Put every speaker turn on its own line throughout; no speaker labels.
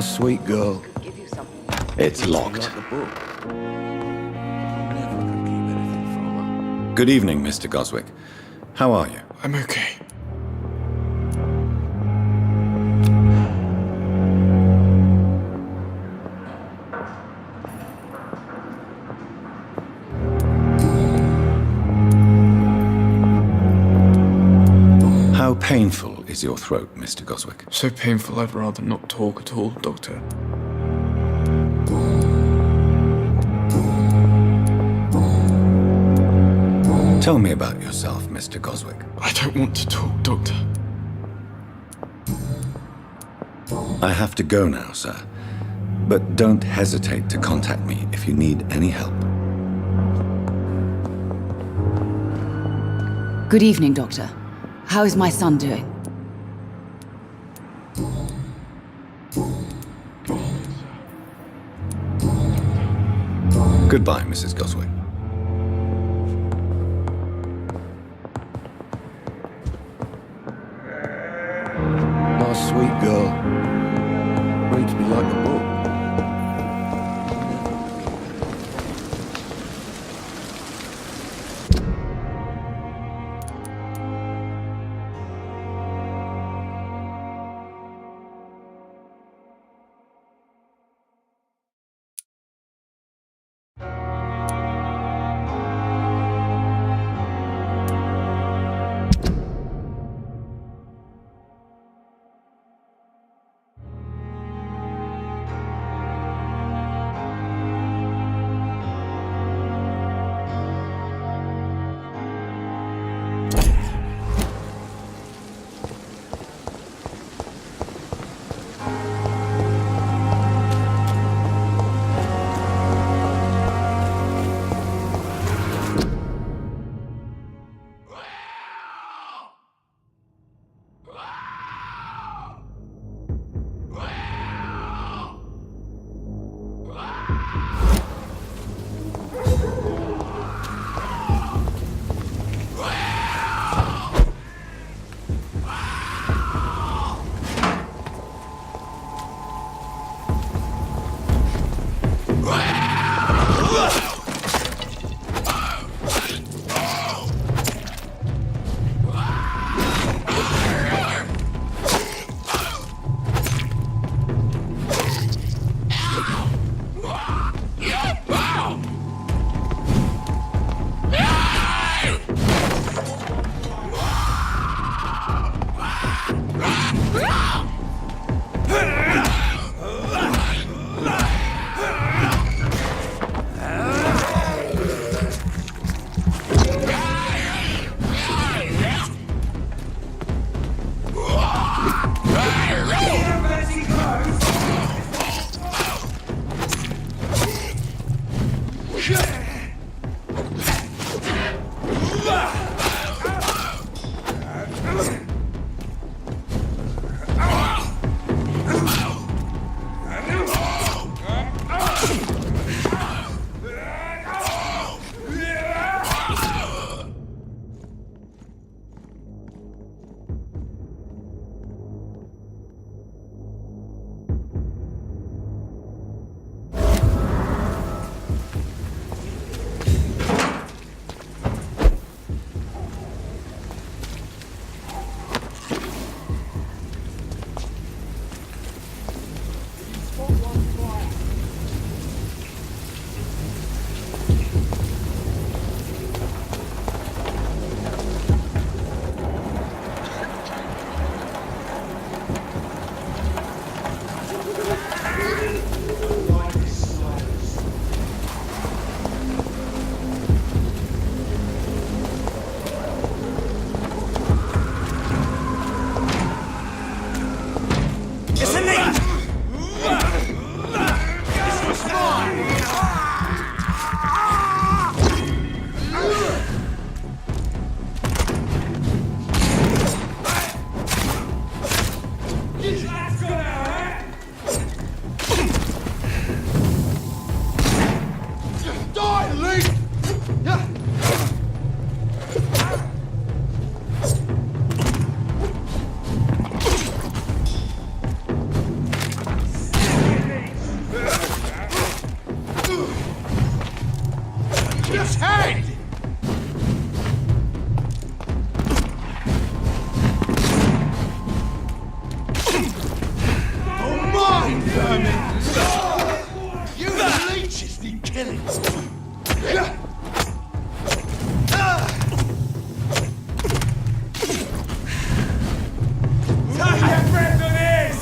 My sweet girl.
It's locked. Good evening, Mr. Goswick. How are you?
I'm okay.
How painful is your throat, Mr. Goswick?
So painful I'd rather not talk at all, Doctor.
Tell me about yourself, Mr. Goswick.
I don't want to talk, Doctor.
I have to go now, sir. But don't hesitate to contact me if you need any help.
Good evening, Doctor. How is my son doing?
Goodbye, Mrs. Goswick.
My sweet girl. Reads me like a book.
his head! Oh, mine, vermin! You leeches need killing. Take your breath on this!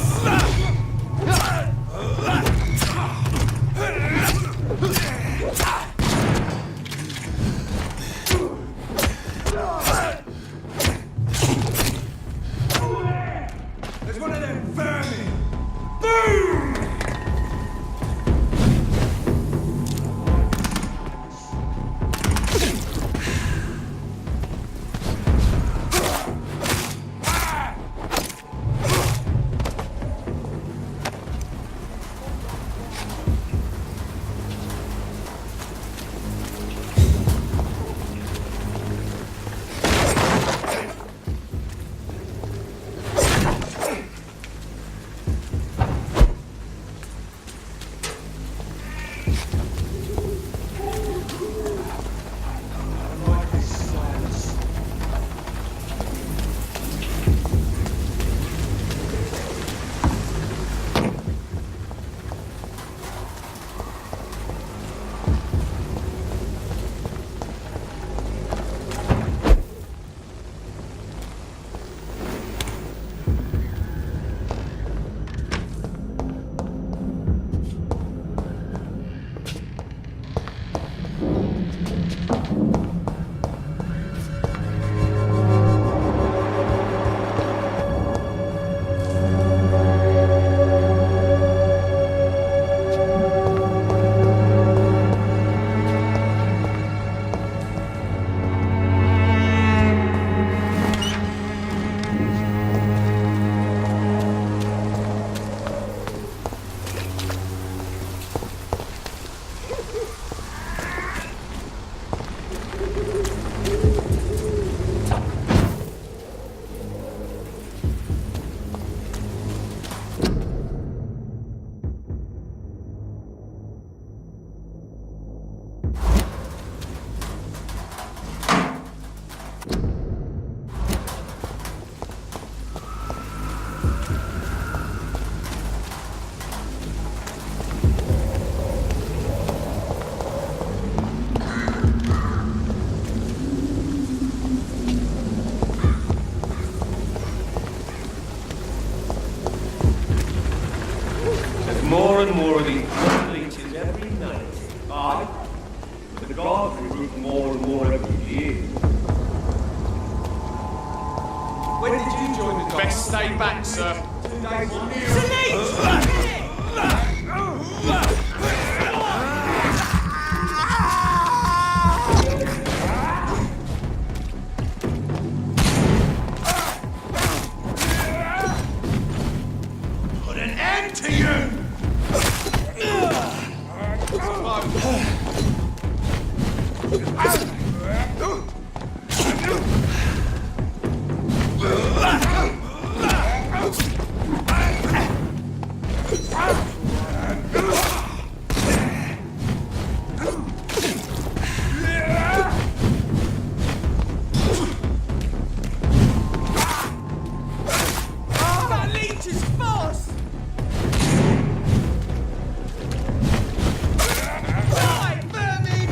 There's one of them vermin! Boom!
More and more of these leeches every night. Aye. The guards recruit more and more every year.
When did you join the dogs?
Best stay back, sir.
2 days Put an end to you! That leech is fast! Die, vermin!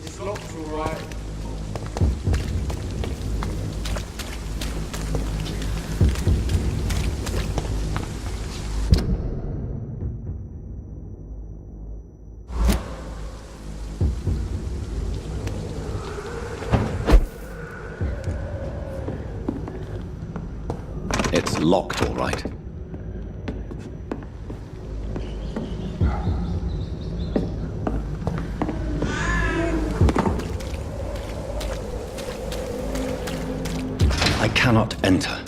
This lock's all right.
It's locked, all right. I cannot enter.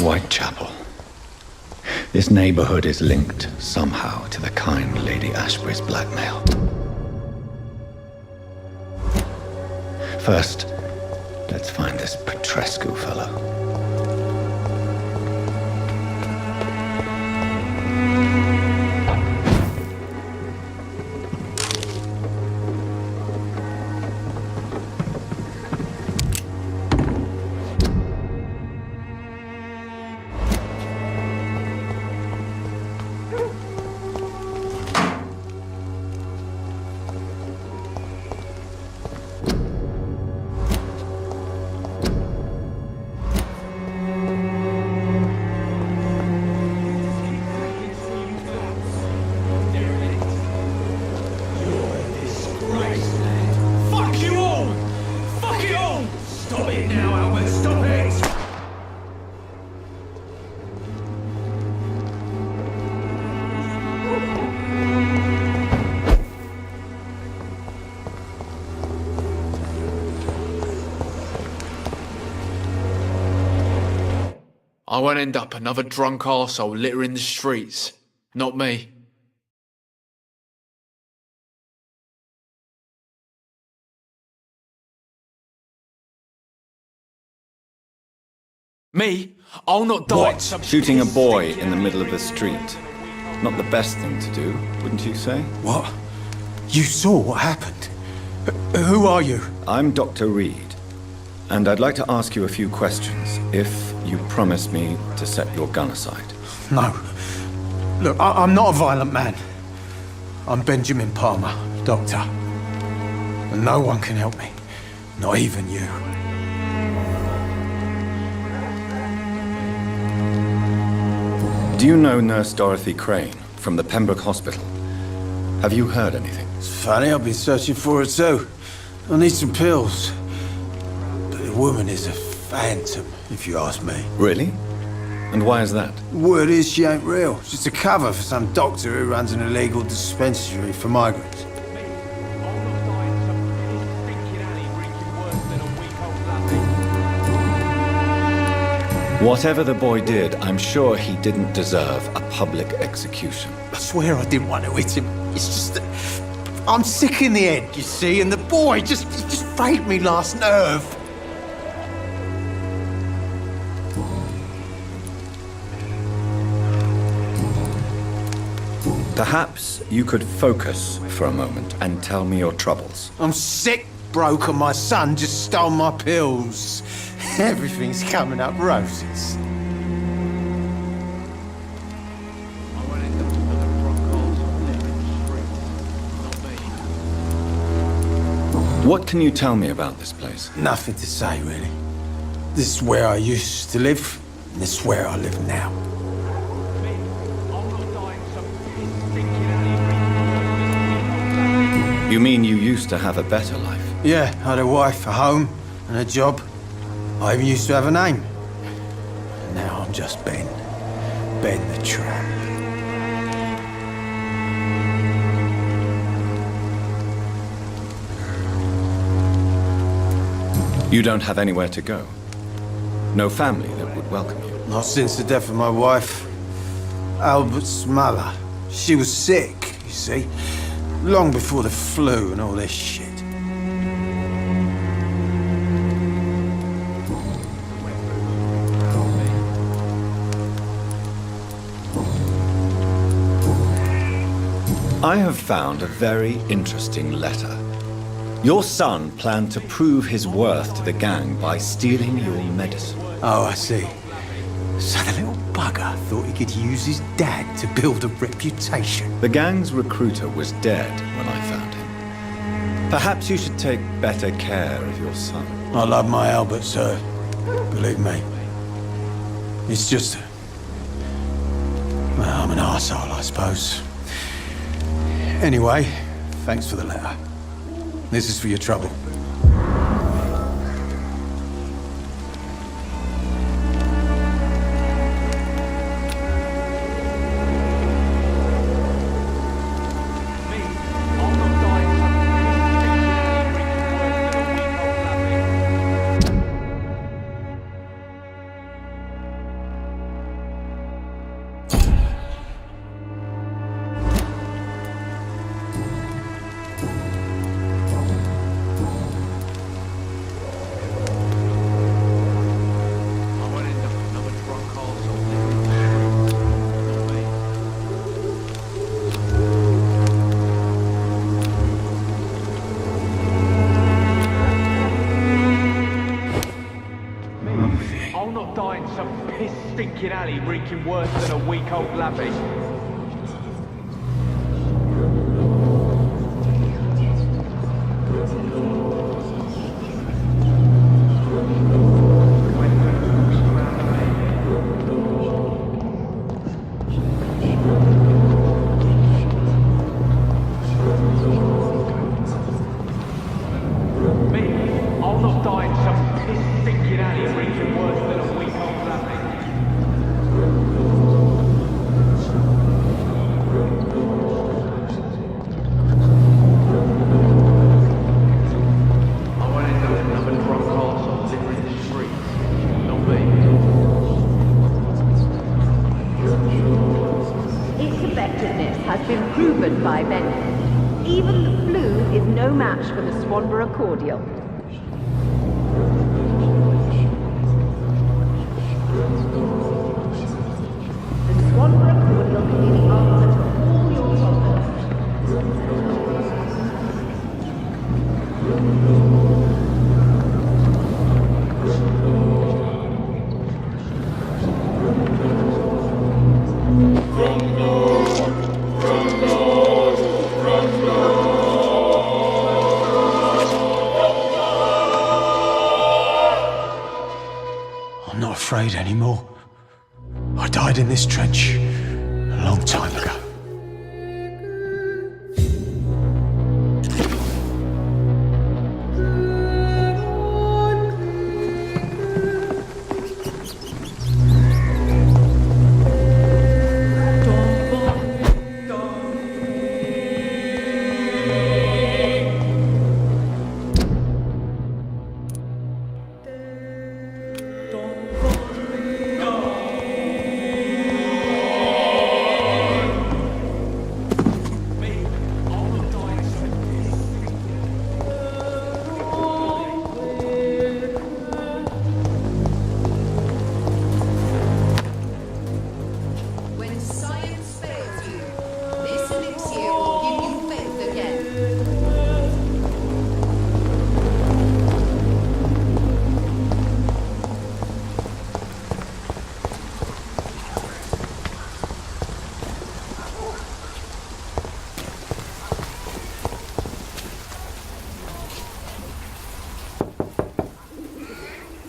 Whitechapel. This neighborhood is linked somehow to the kind Lady Ashbury's blackmail. First, let's find this Petrescu fellow.
I won't end up another drunk arsehole littering the streets. Not me. Me? I'll not die.
What? Shooting a boy in the middle of the street. Not the best thing to do, wouldn't you say?
What? You saw what happened? Who are you?
I'm Dr. Reed, and I'd like to ask you a few questions, if you promise me to set your gun aside.
No. Look, I'm not a violent man. I'm Benjamin Palmer, doctor. And no one can help me. Not even you.
Do you know Nurse Dorothy Crane from the Pembroke Hospital? Have you heard anything?
It's funny, I've been searching for her too. I need some pills. But the woman is a phantom, if you ask me.
Really? And why is that?
Word is she ain't real. She's a cover for some doctor who runs an illegal dispensary for migrants.
Whatever the boy did, I'm sure he didn't deserve a public execution.
I swear I didn't want to hit him. It's just that I'm sick in the head, you see, and the boy he just frayed me last nerve.
Perhaps you could focus for a moment and tell me your troubles.
I'm sick, broke, and my son just stole my pills. Everything's coming up roses.
I won't end up another drunk arsehole living in the streets. Not me.
What can you tell me about this place?
Nothing to say, really. This is where I used to live, and this is where I live now.
You mean you used to have a better life?
Yeah, I had a wife, a home, and a job. I even used to have a name. And now I'm just Ben. Ben the Tramp.
You don't have anywhere to go? No family that would welcome you?
Not since the death of my wife, Albert's mother. She was sick, you see. Long before the flu and all this shit.
I have found a very interesting letter. Your son planned to prove his worth to the gang by stealing your medicine.
Oh, I see. So the little bugger thought he could use his dad to build a reputation.
The gang's recruiter was dead when I found him. Perhaps you should take better care of your son.
I love my Albert, sir. Believe me. It's just... well, I'm an arsehole, I suppose. Anyway, thanks for the letter. This is for your trouble.
Stinking alley reeking worse than a week-old lavvy. Me, I'll not die in some piss-stinking alley reeking worse than a week-old lavvy.
Its effectiveness has been proven by many. Even the flu is no match for the Swanborough cordial. The Swanborough cordial can be the answer to all your problems.
I'm not afraid anymore. I died in this trench a long time ago.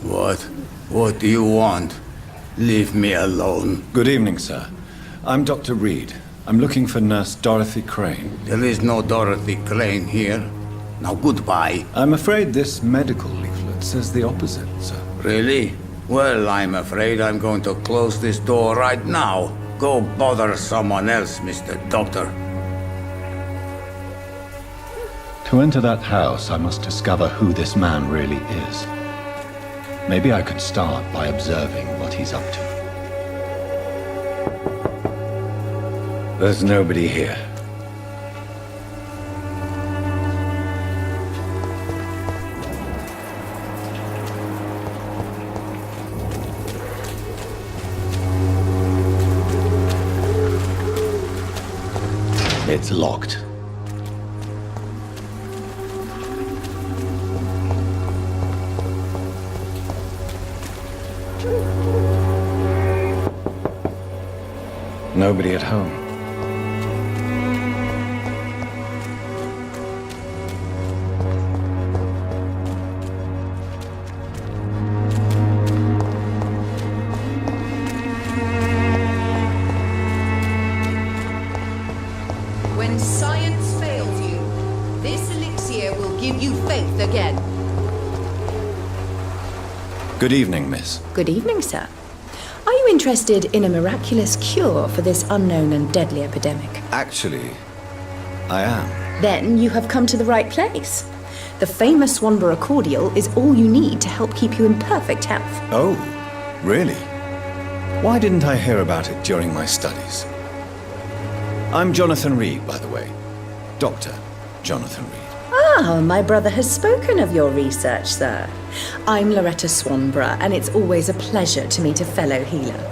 What? What do you want? Leave me alone.
Good evening, sir. I'm Dr. Reed. I'm looking for Nurse Dorothy Crane.
There is no Dorothy Crane here. Now goodbye.
I'm afraid this medical leaflet says the opposite, sir.
Really? Well, I'm afraid I'm going to close this door right now. Go bother someone else, Mr. Doctor.
To enter that house, I must discover who this man really is. Maybe I could start by observing what he's up to. There's nobody here. It's locked. Nobody at home.
When science fails you, this elixir will give you faith again.
Good evening, miss.
Good evening, sir. Are you interested in a miraculous cure for this unknown and deadly epidemic?
Actually, I am.
Then you have come to the right place. The famous Swanborough cordial is all you need to help keep you in perfect health.
Oh, really? Why didn't I hear about it during my studies? I'm Jonathan Reed, by the way. Dr. Jonathan Reed.
Ah, my brother has spoken of your research, sir. I'm Loretta Swanborough, and it's always a pleasure to meet a fellow healer.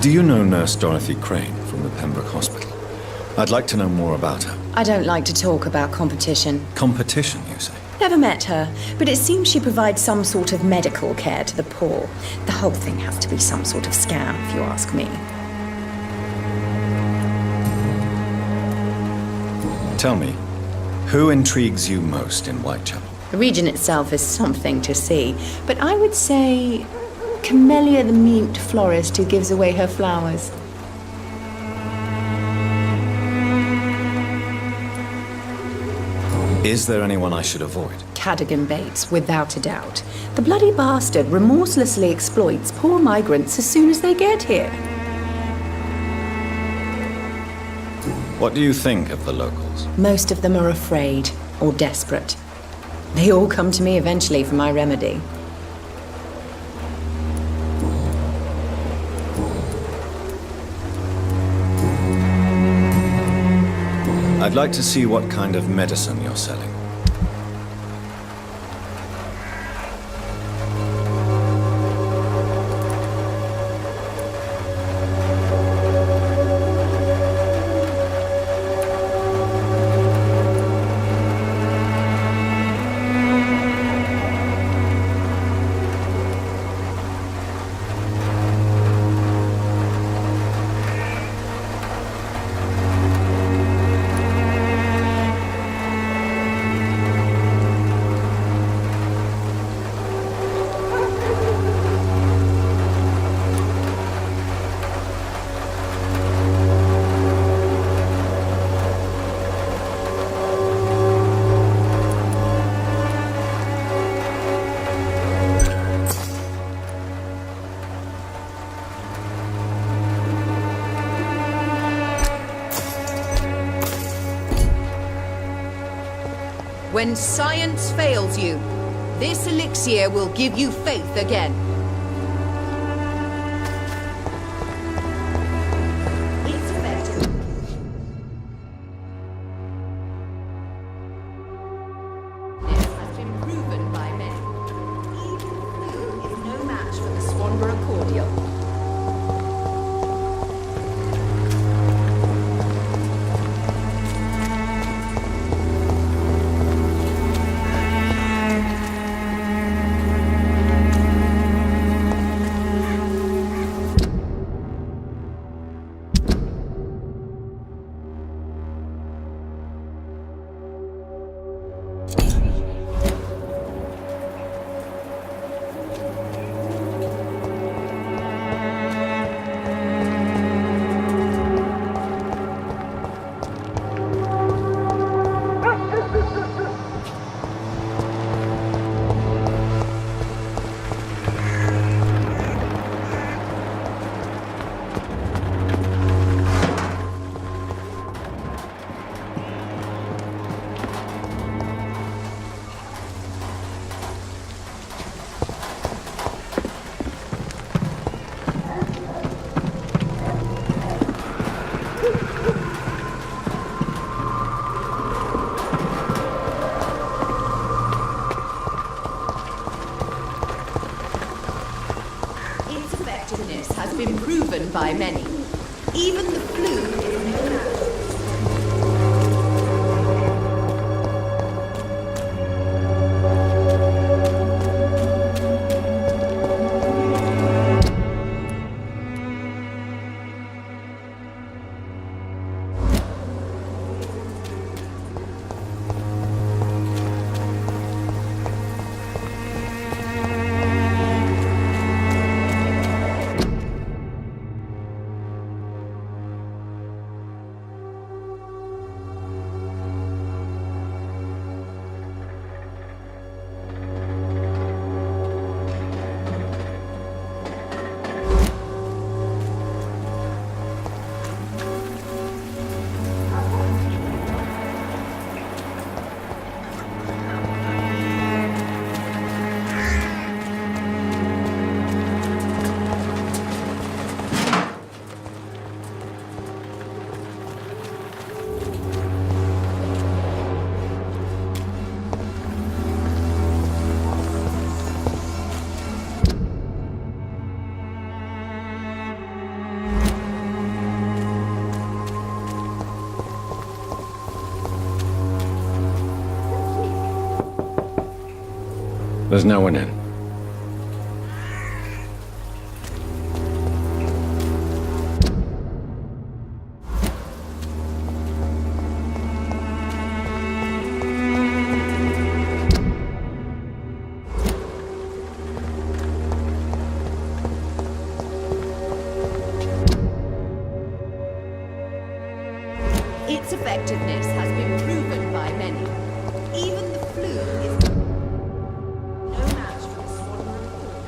Do you know Nurse Dorothy Crane from the Pembroke Hospital? I'd like to know more about her.
I don't like to talk about competition.
Competition, you say?
Never met her, but it seems she provides some sort of medical care to the poor. The whole thing has to be some sort of scam, if you ask me.
Tell me, who intrigues you most in Whitechapel?
The region itself is something to see, but I would say Camellia the mute florist who gives away her flowers.
Is there anyone I should avoid?
Cadogan Bates, without a doubt. The bloody bastard remorselessly exploits poor migrants as soon as they get here.
What do you think of the locals?
Most of them are afraid or desperate. They all come to me eventually for my remedy.
I'd like to see what kind of medicine you're selling.
When science fails you, this elixir will give you faith again. It's effective. This has been proven by many. Even flu is no match for the Swanborough cordial.
by many. Even the flu is no match.
There's no one in.
Its effectiveness has been proven by many. Even the flu is no match for the Swanborough Cordial.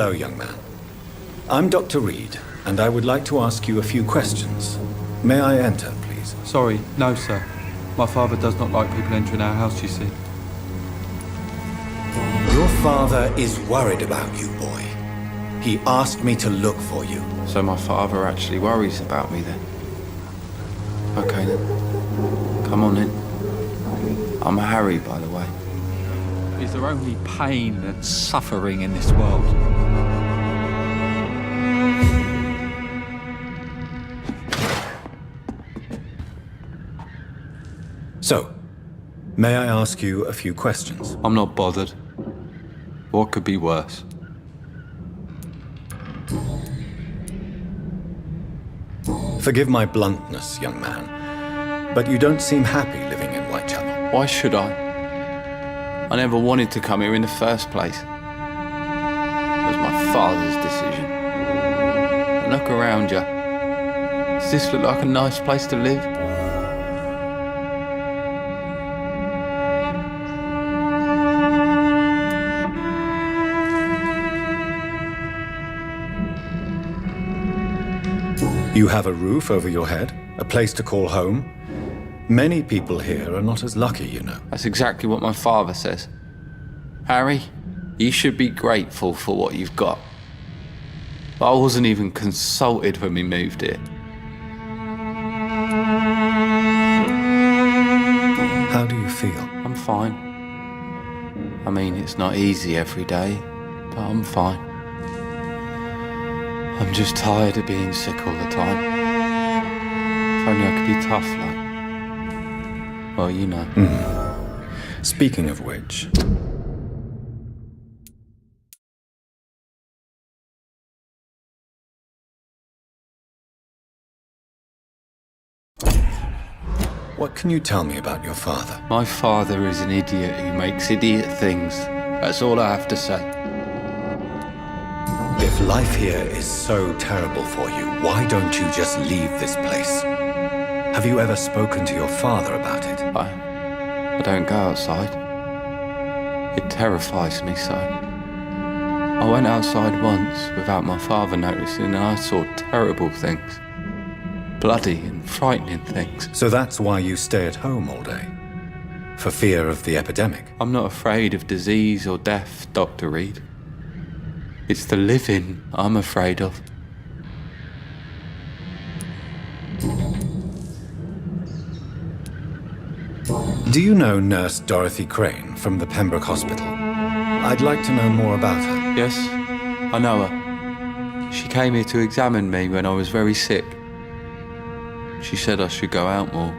Hello, young man. I'm Dr. Reed, and I would like to ask you a few questions. May I enter, please?
Sorry, no, sir. My father does not like people entering our house, you see.
Your father is worried about you, boy. He asked me to look for you.
So my father actually worries about me then? Okay then. Come on in. I'm Harry, by the way. Is there only pain and suffering in this world?
So, may I ask you a few questions?
I'm not bothered. What could be worse?
Forgive my bluntness, young man, but you don't seem happy living in Whitechapel.
Why should I? I never wanted to come here in the first place. It was my father's decision. And look around you. Does this look like a nice place to live?
You have a roof over your head, a place to call home. Many people here are not as lucky, you know.
That's exactly what my father says. Harry, you should be grateful for what you've got. But I wasn't even consulted when we moved here.
How do you feel?
I'm fine. I mean, it's not easy every day, but I'm fine. I'm just tired of being sick all the time. If only I could be tough, like. Well, you know.
Speaking of which... What can you tell me about your father?
My father is an idiot who makes idiot things. That's all I have to say.
If life here is so terrible for you, why don't you just leave this place? Have you ever spoken to your father about it?
I don't go outside. It terrifies me so. I went outside once without my father noticing and I saw terrible things. Bloody and frightening things.
So that's why you stay at home all day? For fear of the epidemic?
I'm not afraid of disease or death, Dr. Reed. It's the living I'm afraid of.
Do you know Nurse Dorothy Crane from the Pembroke Hospital? I'd like to know more about her.
Yes, I know her. She came here to examine me when I was very sick. She said I should go out more.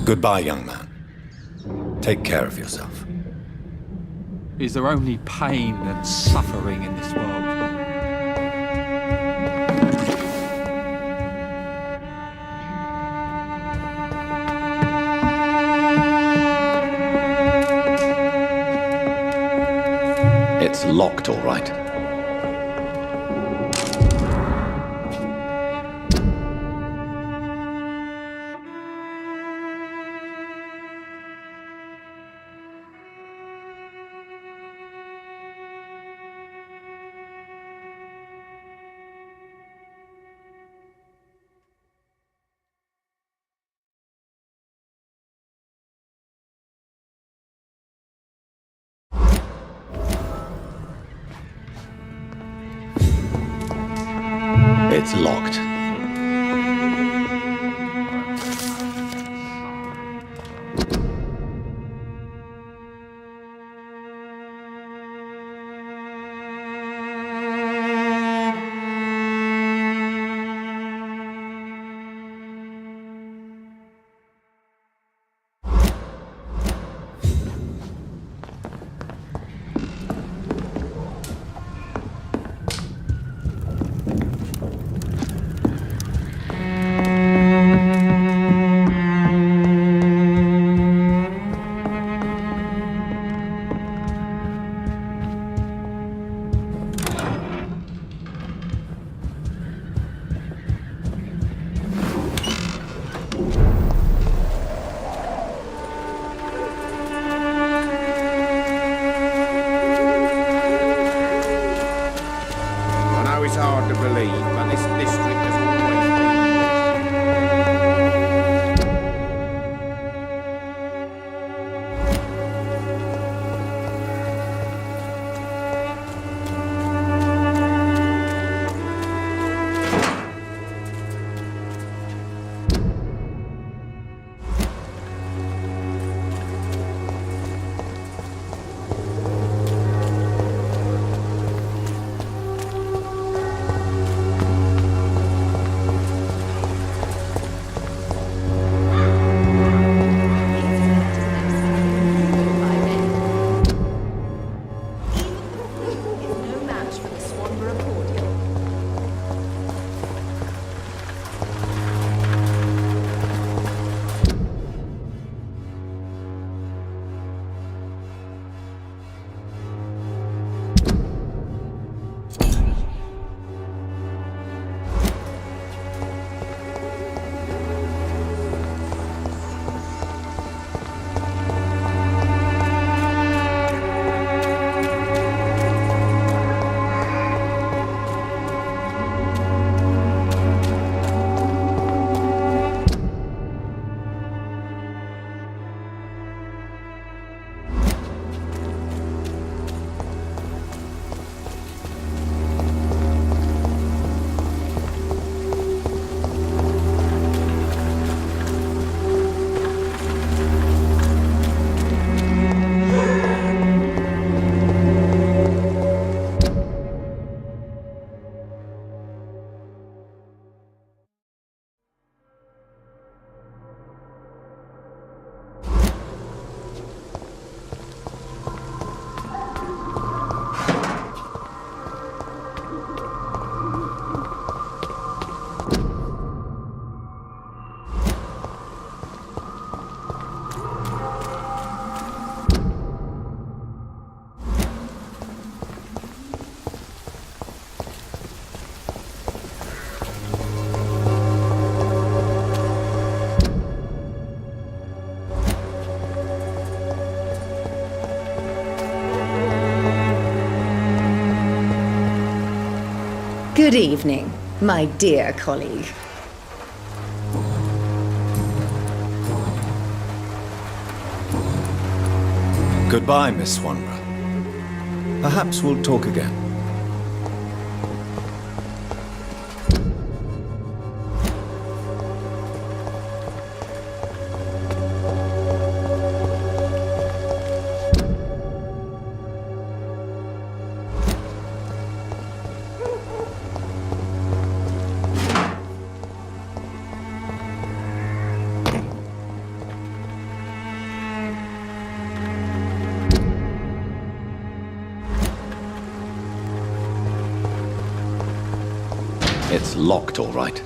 Goodbye, young man. Take care of yourself.
Is there only pain and suffering in this world?
It's locked, all right. It's locked.
Good evening, my dear colleague.
Goodbye, Miss Swanborough. Perhaps we'll talk again. It's locked, all right.